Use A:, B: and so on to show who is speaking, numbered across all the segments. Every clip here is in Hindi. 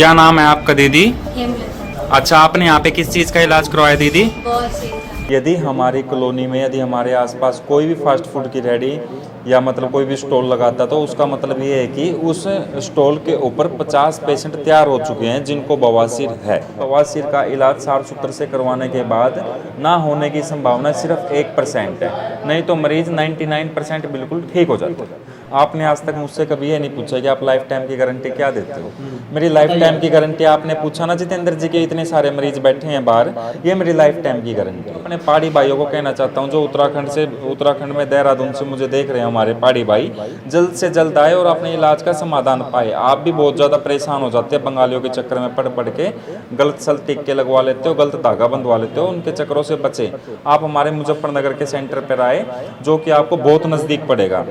A: क्या नाम है आपका दीदी?
B: हेमलता।
A: अच्छा, आपने यहाँ पे किस चीज़ का इलाज करवाया दीदी?
B: बहुत सही था।
A: यदि हमारी कॉलोनी में यदि हमारे आसपास कोई भी फास्ट फूड की रेडी या मतलब कोई भी स्टॉल लगाता तो उसका मतलब ये है कि उस स्टॉल के ऊपर 50 पेशेंट तैयार हो चुके हैं जिनको बवासीर है। बवासीर का इलाज साफ सुथरे से करवाने के बाद ना होने की संभावना सिर्फ 1% है, नहीं तो मरीज 99% बिल्कुल ठीक हो जाता है। आपने आज तक मुझसे कभी ये नहीं पूछा कि आप लाइफ टाइम की गारंटी क्या देते हो। मेरी लाइफ टाइम की गारंटी आपने पूछा ना जितेंद्र जी के इतने सारे मरीज बैठे हैं बाहर, ये मेरी लाइफ टाइम की गारंटी। अपने पहाड़ी भाइयों को कहना चाहता हूँ जो उत्तराखंड में देहरादून से मुझे देख रहे हैं हमारे पहाड़ी भाई, जल्द से जल्द आए और अपने इलाज का समाधान पाए। आप भी बहुत ज़्यादा परेशान हो जाते हैं बंगालियों के चक्कर में पढ़ के, गलत सल टिक्के लगवा लेते हो, गलत धागा बंधवा लेते हो, उनके चक्करों से बचे। आप हमारे मुजफ्फरनगर के सेंटर पर आए जो कि आपको बहुत नज़दीक पड़ेगा।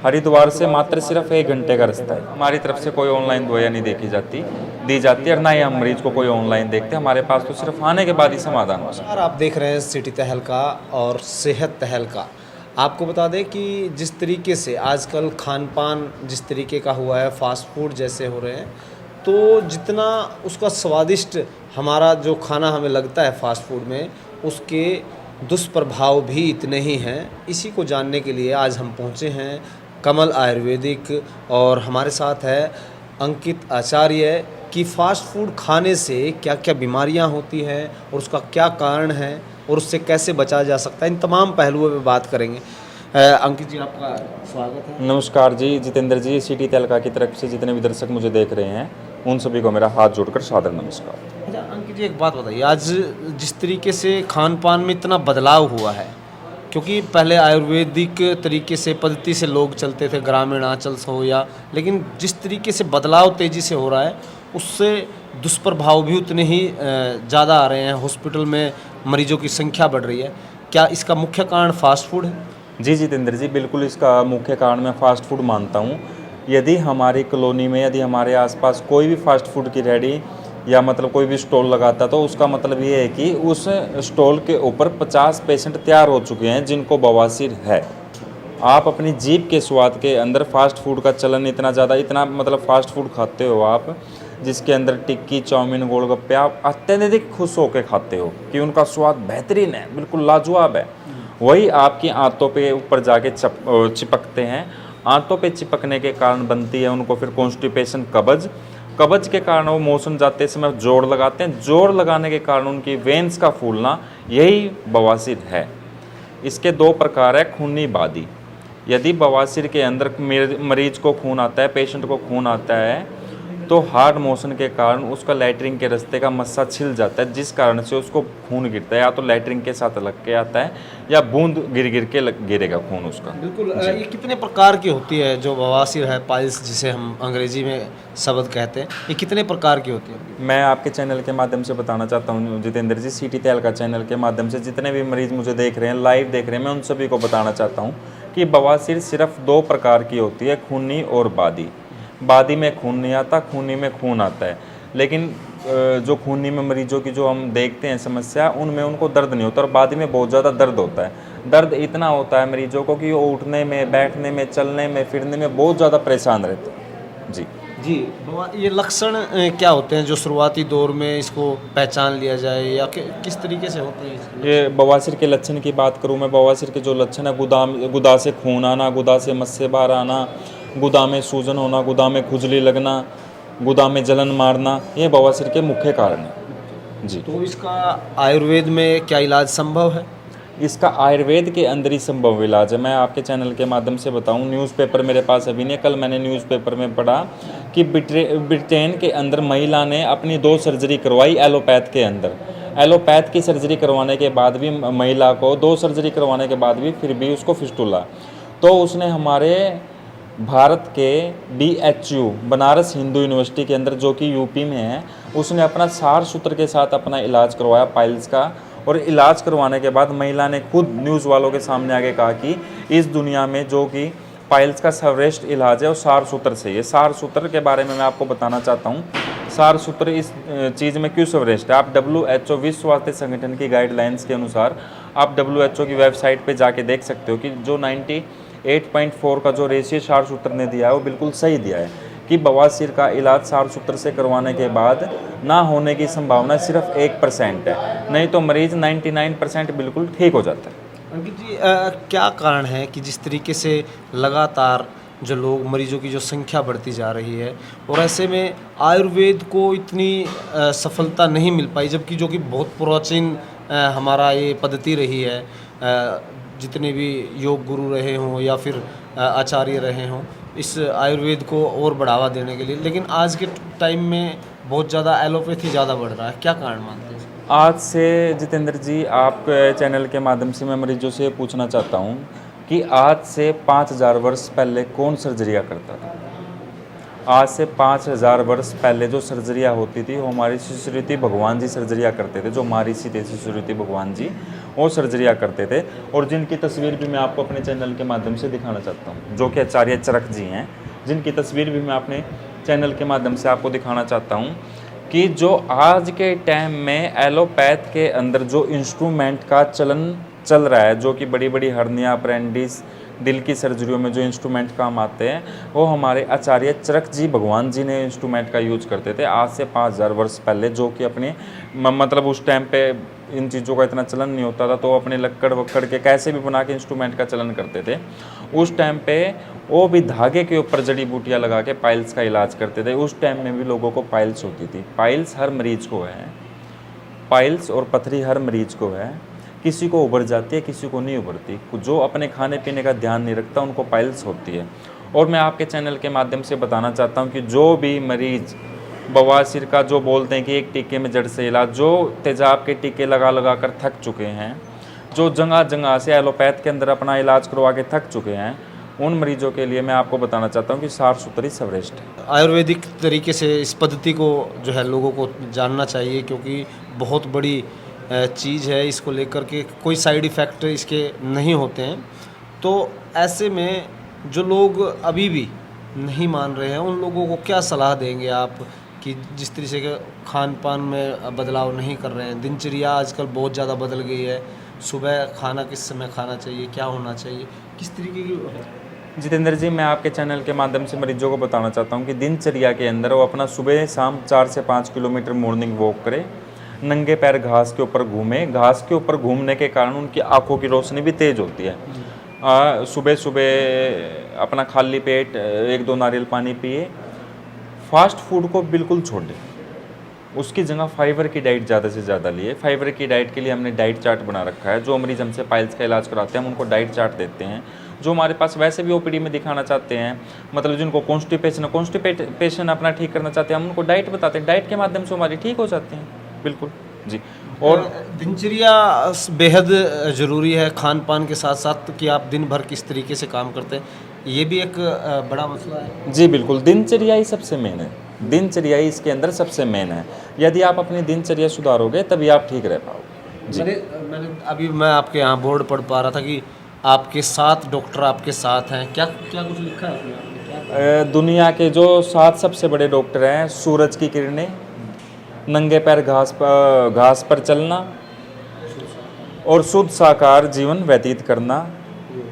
A: हरिद्वार से मात्र सिर्फ 1 घंटे का रास्ता है। हमारी तरफ से कोई ऑनलाइन दवाइयाँ नहीं दी जाती और ना ही हम मरीज को कोई ऑनलाइन देखते। हमारे पास तो सिर्फ आने के बाद ही समाधान हो सकता है।
C: आप देख रहे हैं सिटी तहलका और सेहत तहलका। आपको बता दें कि जिस तरीके से आजकल खान पान जिस तरीके का हुआ है, फास्ट फूड जैसे हो रहे हैं, तो जितना उसका स्वादिष्ट हमारा जो खाना हमें लगता है फास्ट फूड में, उसके दुष्प्रभाव भी इतने ही हैं। इसी को जानने के लिए आज हम पहुँचे हैं कमल आयुर्वेदिक, और हमारे साथ है अंकित आचार्य कि फ़ास्ट फूड खाने से क्या क्या बीमारियां होती हैं और उसका क्या कारण है और उससे कैसे बचा जा सकता है। इन तमाम पहलुओं पे बात करेंगे। अंकित जी, आपका स्वागत है।
A: नमस्कार जी जितेंद्र जी, सिटी तहलका की तरफ से जितने भी दर्शक मुझे देख रहे हैं उन सभी को मेरा हाथ जोड़कर सादर नमस्कार।
C: अच्छा अंकित जी, एक बात बताइए, आज जिस तरीके से खान पान में इतना बदलाव हुआ है, क्योंकि पहले आयुर्वेदिक तरीके से पद्धति से लोग चलते थे, ग्रामीण आंचल से हो या, लेकिन जिस तरीके से बदलाव तेज़ी से हो रहा है उससे दुष्प्रभाव भी उतने ही ज़्यादा आ रहे हैं। हॉस्पिटल में मरीजों की संख्या बढ़ रही है। क्या इसका मुख्य कारण फास्ट फूड है?
A: जी जितेंद्र जी, बिल्कुल इसका मुख्य कारण मैं फास्ट फूड मानता हूँ। यदि हमारी कॉलोनी में यदि हमारे आसपास कोई भी फास्ट फूड की रेडी या मतलब कोई भी स्टॉल लगाता तो उसका मतलब ये है कि उस स्टॉल के ऊपर 50 पेशेंट तैयार हो चुके हैं जिनको बवासीर है। आप अपनी जीभ के स्वाद के अंदर फास्ट फूड का चलन इतना मतलब फास्ट फूड खाते हो आप, जिसके अंदर टिक्की, चाउमीन, गोलगप्पे आप अत्यधिक खुश होकर खाते हो कि उनका स्वाद बेहतरीन है, बिल्कुल लाजवाब है। वही आपकी आंतों पे ऊपर जाके चिपकते हैं। आंतों पे चिपकने के कारण बनती है उनको फिर कॉन्स्टिपेशन, कब्ज के कारण वो मोशन जाते समय जोड़ लगाते हैं। जोड़ लगाने के कारण उनकी वेंस का फूलना, यही बवासीर है। इसके 2 प्रकार है, खूनी बादी। यदि बवासीर के अंदर मरीज को खून आता है, पेशेंट को खून आता है, तो हार्ड मोशन के कारण उसका लैट्रिन के रास्ते का मस्सा छिल जाता है, जिस कारण से उसको खून गिरता है। या तो लैट्रिन के साथ लग के आता है या बूंद गिर के गिरेगा खून उसका।
C: बिल्कुल। ये कितने प्रकार की होती है जो बवासीर है, पाइल्स जिसे हम अंग्रेजी में शब्द कहते हैं, ये कितने प्रकार की होती है?
A: मैं आपके चैनल के माध्यम से बताना चाहता हूँ जितेंद्र जी, सिटी तहलका चैनल के माध्यम से जितने भी मरीज मुझे देख रहे हैं, लाइव देख रहे हैं, मैं उन सभी को बताना चाहता हूँ कि बवासीर सिर्फ 2 प्रकार की होती है, खूनी और बादी। बादी में खून नहीं आता, खूनी में खून आता है। लेकिन जो खूनी में मरीजों की जो हम देखते हैं समस्या, उनमें उनको दर्द नहीं होता और बादी में बहुत ज़्यादा दर्द होता है। दर्द इतना होता है मरीजों को कि वो उठने में, बैठने में, चलने में, फिरने में बहुत ज़्यादा परेशान रहते हैं। जी
C: जी, ये लक्षण क्या होते हैं जो शुरुआती दौर में इसको पहचान लिया जाए, या किस तरीके से होते हैं?
A: ये बवासीर के लक्षण की बात करूँ मैं, बवासीर के जो लक्षण है, गुदा से खून आना, गुदा से मस्से बाहर आना, गुदा में सूजन होना, गुदा में खुजली लगना, गुदा में जलन मारना, ये बवासीर के मुख्य कारण हैं। जी,
C: तो इसका आयुर्वेद में क्या इलाज संभव है?
A: इसका आयुर्वेद के अंदर ही संभव इलाज है। मैं आपके चैनल के माध्यम से बताऊं, न्यूज़पेपर मेरे पास अभी नहीं, कल मैंने न्यूज़पेपर में पढ़ा कि ब्रिटेन के अंदर महिला ने अपनी 2 सर्जरी करवाई एलोपैथ के अंदर। एलोपैथ की सर्जरी करवाने के बाद भी महिला को 2 सर्जरी करवाने के बाद भी फिर भी उसको फिस्टुला, तो उसने हमारे भारत के BHU बनारस हिंदू यूनिवर्सिटी के अंदर जो कि यूपी में है, उसने अपना सार सूत्र के साथ अपना इलाज करवाया पाइल्स का। और इलाज करवाने के बाद महिला ने खुद न्यूज़ वालों के सामने आके कहा कि इस दुनिया में जो कि पाइल्स का सर्वश्रेष्ठ इलाज है वो सार सूत्र से। ये सार सूत्र के बारे में मैं आपको बताना चाहता हूँ। सार सूत्र इस चीज़ में क्यों सर्वश्रेष्ठ है? आप WHO विश्व स्वास्थ्य संगठन की गाइडलाइंस के अनुसार आप WHO की वेबसाइट पे जाके देख सकते हो कि जो 98.4 का जो रेशियो सार सूत्र ने दिया है वो बिल्कुल सही दिया है। कि बवासीर का इलाज सार सूत्र से करवाने के बाद ना होने की संभावना सिर्फ 1% है, नहीं तो मरीज 99% बिल्कुल ठीक हो जाता है।
C: अंकित जी, क्या कारण है कि जिस तरीके से लगातार जो लोग मरीजों की जो संख्या बढ़ती जा रही है और ऐसे में आयुर्वेद को इतनी सफलता नहीं मिल पाई, जबकि जो कि बहुत प्राचीन हमारा ये पद्धति रही है, जितने भी योग गुरु रहे हों या फिर आचार्य रहे हों इस आयुर्वेद को और बढ़ावा देने के लिए, लेकिन आज के टाइम में बहुत ज़्यादा एलोपैथी ज़्यादा बढ़ रहा है, क्या कारण मानते हैं?
A: आज से जितेंद्र जी, आप चैनल के माध्यम से मैं मरीजों से पूछना चाहता हूँ कि आज से 5000 वर्ष पहले कौन सर्जरियाँ करता था? आज से 5000 वर्ष पहले जो सर्जरियाँ होती थी वो हमारी शिशुऋषि भगवान जी सर्जरियाँ करते थे। जो महर्षि थे शिशुऋषि भगवान जी, वो सर्जरियाँ करते थे, और जिनकी तस्वीर भी मैं आपको अपने चैनल के माध्यम से दिखाना चाहता हूँ, जो कि आचार्य चरक जी हैं, जिनकी तस्वीर भी मैं अपने चैनल के माध्यम से आपको दिखाना चाहता हूँ कि जो आज के टाइम में एलोपैथ के अंदर जो इंस्ट्रूमेंट का चलन चल रहा है, जो कि बड़ी बड़ी हर्निया, अपेंडिस, दिल की सर्जरियों में जो इंस्ट्रूमेंट काम आते हैं, वो हमारे आचार्य चरक जी भगवान जी ने इंस्ट्रूमेंट का यूज करते थे आज से 5000 वर्ष पहले। जो कि अपने मतलब उस टाइम पे इन चीज़ों का इतना चलन नहीं होता था, तो अपने लक्कड़ वक्कड़ के कैसे भी बना के इंस्ट्रूमेंट का चलन करते थे। उस टाइम पे वो भी धागे के ऊपर जड़ी बूटियाँ लगा के पाइल्स का इलाज करते थे। उस टाइम में भी लोगों को पाइल्स होती थी। पाइल्स हर मरीज को है, पाइल्स और पथरी हर मरीज को है। किसी को उभर जाती है, किसी को नहीं उभरती। जो अपने खाने पीने का ध्यान नहीं रखता उनको पाइल्स होती है। और मैं आपके चैनल के माध्यम से बताना चाहता हूँ कि जो भी मरीज बवासीर का जो बोलते हैं कि एक टीके में जड़ से इलाज, जो तेजाब के टीके लगा लगा कर थक चुके हैं, जो जगह जगह से एलोपैथ के अंदर अपना इलाज करवा के थक चुके हैं, उन मरीजों के लिए मैं आपको बताना चाहता हूँ कि सार सूत्र सर्वश्रेष्ठ है।
C: आयुर्वेदिक तरीके से इस पद्धति को जो है लोगों को जानना चाहिए, क्योंकि बहुत बड़ी चीज़ है। इसको लेकर के कोई साइड इफ़ेक्ट इसके नहीं होते हैं। तो ऐसे में जो लोग अभी भी नहीं मान रहे हैं, उन लोगों को क्या सलाह देंगे आप कि जिस तरीके से खान पान में बदलाव नहीं कर रहे हैं? दिनचर्या आजकल बहुत ज़्यादा बदल गई है। सुबह खाना किस समय खाना चाहिए, क्या होना चाहिए, किस तरीके की?
A: जितेंद्र जी, मैं आपके चैनल के माध्यम से मरीजों को बताना चाहता हूँ कि दिनचर्या के अंदर वो अपना सुबह शाम 4 से 5 किलोमीटर मॉर्निंग वॉक करे, नंगे पैर घास के ऊपर घूमे। घास के ऊपर घूमने के कारण उनकी आंखों की रोशनी भी तेज होती है। सुबह सुबह अपना खाली पेट 1-2 नारियल पानी पिए। फास्ट फूड को बिल्कुल छोड़ दें, उसकी जगह फाइबर की डाइट ज़्यादा से ज़्यादा लिए। फाइबर की डाइट के लिए हमने डाइट चार्ट बना रखा है। जो मरीज हमसे पाइल्स का इलाज कराते हैं हम उनको डाइट चार्ट देते हैं। जो हमारे पास वैसे भी ओपीडी में दिखाना चाहते हैं, मतलब जिनको कॉन्स्टिपेशन अपना ठीक करना चाहते हैं, हम उनको डाइट बताते हैं। डाइट के माध्यम से हमारी ठीक हो जाते हैं। बिल्कुल जी। और
C: दिनचर्या बेहद ज़रूरी है खान पान के साथ साथ, कि आप दिन भर किस तरीके से काम करते हैं, ये भी एक बड़ा मसला है।
A: जी बिल्कुल, दिनचर्या ही सबसे मेन है। दिनचर्या ही इसके अंदर सबसे मेन है। यदि आप अपनी दिनचर्या सुधारोगे तभी आप ठीक रह पाओगे जी।
C: मैंने अभी मैं आपके यहाँ बोर्ड पढ़ पा रहा था कि आपके 7 डॉक्टर आपके साथ हैं। क्या क्या कुछ लिखा है आपने?
A: दुनिया के जो 7 सबसे बड़े डॉक्टर हैं: सूरज की किरणें, नंगे पैर घास पर चलना, और शुद्ध शाकाहार जीवन व्यतीत करना,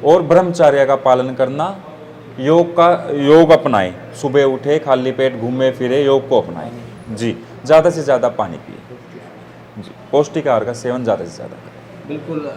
A: और ब्रह्मचर्य का पालन करना, योग अपनाएं। सुबह उठे, खाली पेट घूमे फिरे, योग को अपनाएं जी। ज़्यादा से ज़्यादा पानी पिए जी। पौष्टिक आहार का सेवन ज़्यादा से ज़्यादा करें।
C: बिल्कुल।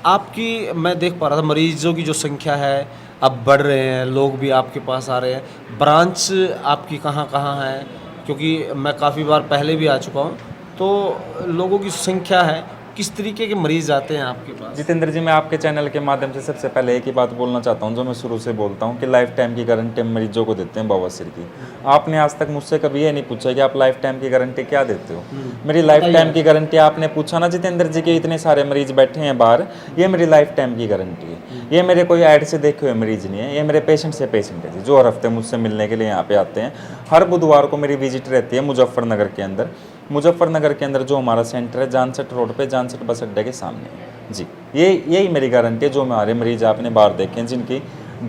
C: आपकी मैं देख पा रहा था मरीजों की जो संख्या है अब बढ़ रहे हैं, लोग भी आपके पास आ रहे हैं। ब्रांच आपकी कहाँ कहाँ है? क्योंकि मैं काफ़ी बार पहले भी आ चुका हूँ, तो लोगों की संख्या है, किस तरीके के मरीज़ आते हैं आपके पास?
A: जितेंद्र जी, मैं आपके चैनल के माध्यम से सबसे पहले एक ही बात बोलना चाहता हूं, जो मैं शुरू से बोलता हूं कि लाइफ टाइम की गारंटी हम मरीजों को देते हैं बवासीर की। आपने आज तक मुझसे कभी ये नहीं पूछा कि आप लाइफ टाइम की गारंटी क्या देते हो। मेरी लाइफ टाइम की गारंटी आपने पूछा ना जितेंद्र जी के इतने सारे मरीज बैठे हैं बाहर, ये मेरी लाइफ टाइम की गारंटी है। ये मेरे कोई ऐड से देखे हुए मरीज नहीं है, ये मेरे पेशेंट से पेशेंट है जी, जो हर हफ्ते मुझसे मिलने के लिए यहाँ पे आते हैं। हर बुधवार को मेरी विजिट रहती है मुजफ्फरनगर के अंदर। मुजफ्फरनगर के अंदर जो हमारा सेंटर है जानसठ रोड पे, जानसठ बस अड्डे के सामने जी। यही मेरी गारंटी है। जो हमारे मरीज आपने बाहर देखे हैं, जिनकी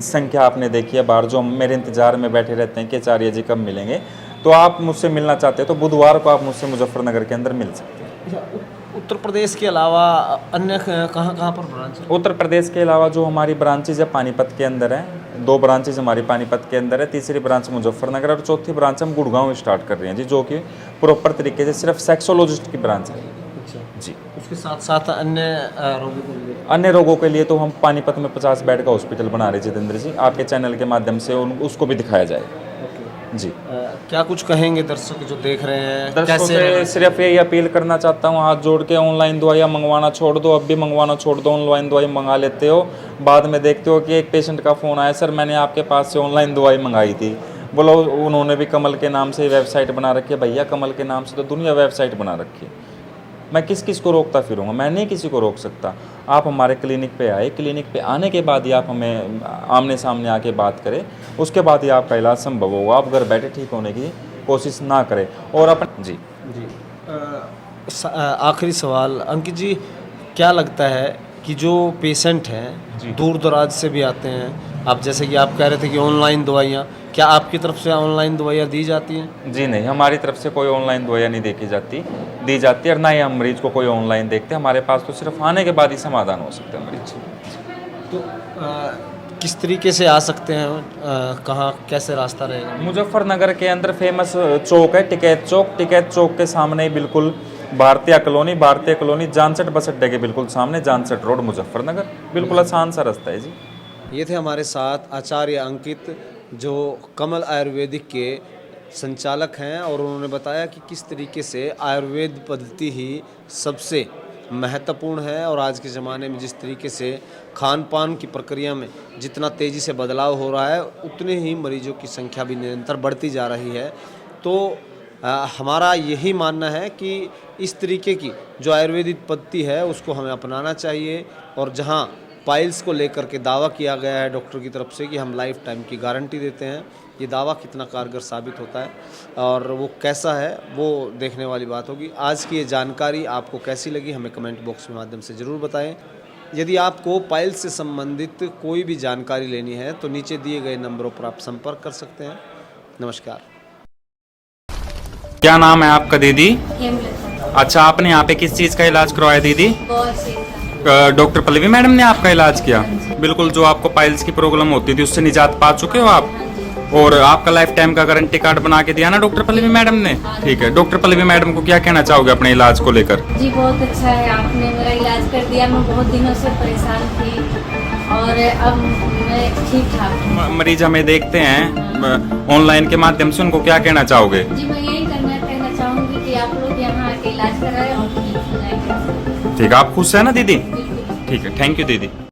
A: संख्या आपने देखी है बाहर, जो मेरे इंतजार में बैठे रहते हैं कि आचार्य जी कब मिलेंगे, तो आप मुझसे मिलना चाहते हैं तो बुधवार को आप मुझसे मुजफ्फरनगर के अंदर मिल सकते हैं।
C: उत्तर प्रदेश के अलावा अन्य कहाँ कहाँ पर ब्रांच है?
A: उत्तर प्रदेश के अलावा जो हमारी ब्रांचेज है पानीपत के अंदर है, 2 ब्रांचेज हमारी पानीपत के अंदर है, तीसरी ब्रांच मुजफ्फरनगर और चौथी ब्रांच हम गुड़गांव स्टार्ट कर रहे हैं जी, जो कि प्रॉपर तरीके से सिर्फ सेक्सोलॉजिस्ट की ब्रांच है जी।
C: उसके साथ साथ अन्य रोगों को भी?
A: अन्य रोगों के लिए तो हम पानीपत में 50 बेड का हॉस्पिटल बना रहे हैं जितेंद्र जी, आपके चैनल के माध्यम से उसको भी दिखाया जाएगा जी।
C: क्या कुछ कहेंगे दर्शक जो देख रहे हैं?
A: दर्शकों से सिर्फ यही अपील करना चाहता हूँ, हाथ जोड़ के ऑनलाइन दवाइयाँ मंगवाना छोड़ दो, अब भी मंगवाना छोड़ दो। ऑनलाइन दवाई मंगा लेते हो, बाद में देखते हो कि एक पेशेंट का फ़ोन आया, सर मैंने आपके पास से ऑनलाइन दवाई मंगाई थी, बोलो उन्होंने भी कमल के नाम से वेबसाइट बना रखी है। भैया कमल के नाम से तो दुनिया वेबसाइट बना रखी है, मैं किस को रोकता फिरूंगा? मैं नहीं किसी को रोक सकता। आप हमारे क्लिनिक पे आए, क्लिनिक पे आने के बाद ही आप हमें आमने सामने आके बात करें, उसके बाद ही आपका इलाज संभव होगा। आप घर बैठे ठीक होने की कोशिश ना करें। और अपन जी
C: आखिरी सवाल अंकित जी, क्या लगता है कि जो पेशेंट हैं दूर दराज से भी आते हैं, आप जैसे कि आप कह रहे थे कि ऑनलाइन दवाइयाँ, क्या आपकी तरफ से ऑनलाइन दवाइयाँ दी जाती हैं?
A: जी नहीं, हमारी तरफ से कोई ऑनलाइन दवाइयाँ नहीं दी जाती और ना ही हम मरीज को कोई ऑनलाइन देखते हैं। हमारे पास तो सिर्फ आने के बाद ही समाधान हो सकता है मरीज।
C: तो किस तरीके से आ सकते हैं, कहाँ कैसे रास्ता रहेगा?
A: मुजफ्फरनगर के अंदर फेमस चौक है टिकैत चौक के सामने ही बिल्कुल भारतीय कॉलोनी जानसठ बस अड्डे के बिल्कुल सामने, जानसठ रोड मुजफ्फरनगर, बिल्कुल आसान सा रास्ता है जी।
C: ये थे हमारे साथ आचार्य अंकित जो कमल आयुर्वेदिक के संचालक हैं, और उन्होंने बताया कि किस तरीके से आयुर्वेद पद्धति ही सबसे महत्वपूर्ण है। और आज के ज़माने में जिस तरीके से खान पान की प्रक्रिया में जितना तेज़ी से बदलाव हो रहा है, उतने ही मरीजों की संख्या भी निरंतर बढ़ती जा रही है। तो हमारा यही मानना है कि इस तरीके की जो आयुर्वेदिक पद्धति है उसको हमें अपनाना चाहिए। और जहाँ पाइल्स को लेकर के दावा किया गया है डॉक्टर की तरफ से कि हम लाइफ टाइम की गारंटी देते हैं, ये दावा कितना कारगर साबित होता है और वो कैसा है वो देखने वाली बात होगी। आज की ये जानकारी आपको कैसी लगी हमें कमेंट बॉक्स के माध्यम से ज़रूर बताएं। यदि आपको पाइल्स से संबंधित कोई भी जानकारी लेनी है तो नीचे दिए गए नंबरों पर आप संपर्क कर सकते हैं। नमस्कार।
A: क्या नाम है आपका दीदी?
B: हेमलता।
A: अच्छा, आपने यहाँ पे किस चीज़ का इलाज करवाया दीदी?
B: बहुत सही था।
A: डॉक्टर पल्लवी मैडम ने आपका इलाज किया? बिल्कुल, जो आपको पाइल्स की प्रॉब्लम होती थी उससे निजात पा चुके हो आप? और आपका लाइफ टाइम का गारंटी कार्ड बना के दिया ना डॉक्टर पल्लवी मैडम ने? ठीक है, डॉक्टर पल्लवी मैडम को क्या कहना चाहोगे अपने इलाज को लेकर?
B: जी बहुत अच्छा है, आपने मेरा इलाज कर दिया। मैं बहुत दिनों से परेशान थी और अब मैं ठीक ठाक हूँ।
A: मरीज हमें देखते हैं ऑनलाइन के माध्यम से, उनको क्या कहना चाहोगे?
B: जी मैं यही कहना चाहूँगी कि आप लोग यहाँ आके इलाज कराएं और ठीक हो जाएंगे।
A: ठीक है, आप खुश है ना दीदी?
B: बिल्कुल।
A: ठीक है, थैंक यू दीदी।